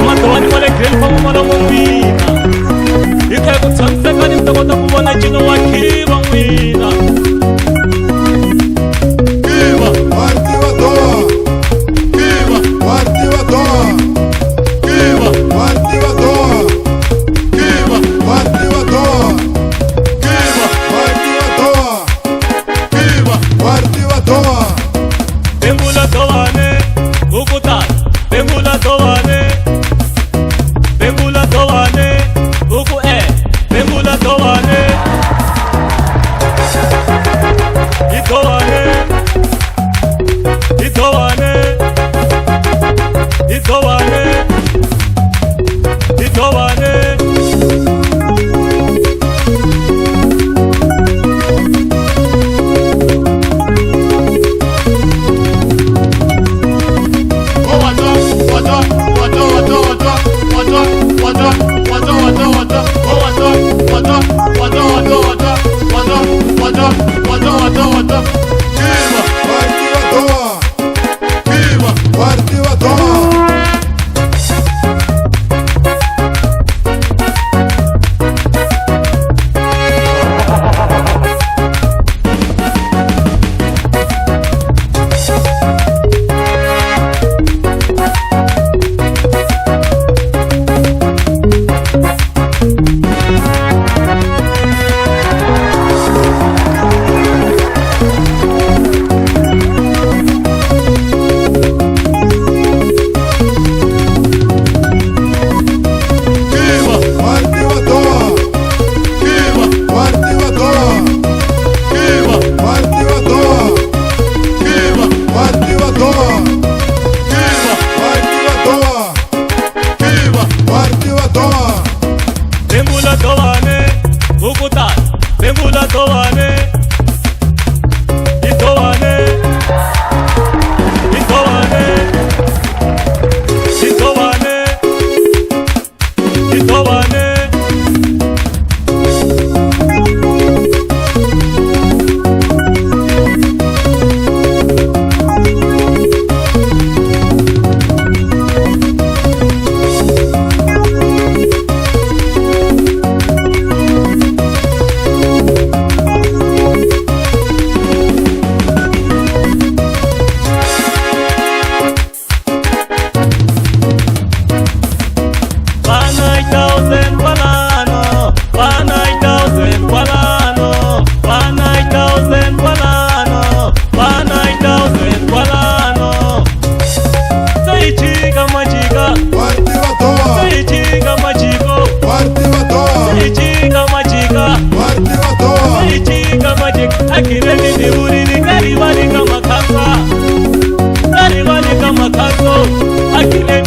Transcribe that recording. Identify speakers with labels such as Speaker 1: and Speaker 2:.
Speaker 1: Imadwani wale grelpa mumala mwina Ika kutsantseka ni mtakota kuwana chino wakiva mwina Kiva
Speaker 2: Marti wa doa
Speaker 1: Kiva
Speaker 2: Marti wa doa
Speaker 1: Kiva
Speaker 2: Marti wa doa
Speaker 1: Kiva
Speaker 2: Marti wa doa
Speaker 1: Kiva
Speaker 2: Marti wa doa
Speaker 1: Kiva
Speaker 2: Marti wa doa
Speaker 1: Bengula doane Ukuta Bengula doane Bengula doane Uku Bengula doane Itoane Itoane Itoane Itoane
Speaker 2: Marti wa doa Bengula doane Ukuta Bengula doane Itoane Itoane Itoane Itoane Akireni ni uriri kari wali kama kasa Akile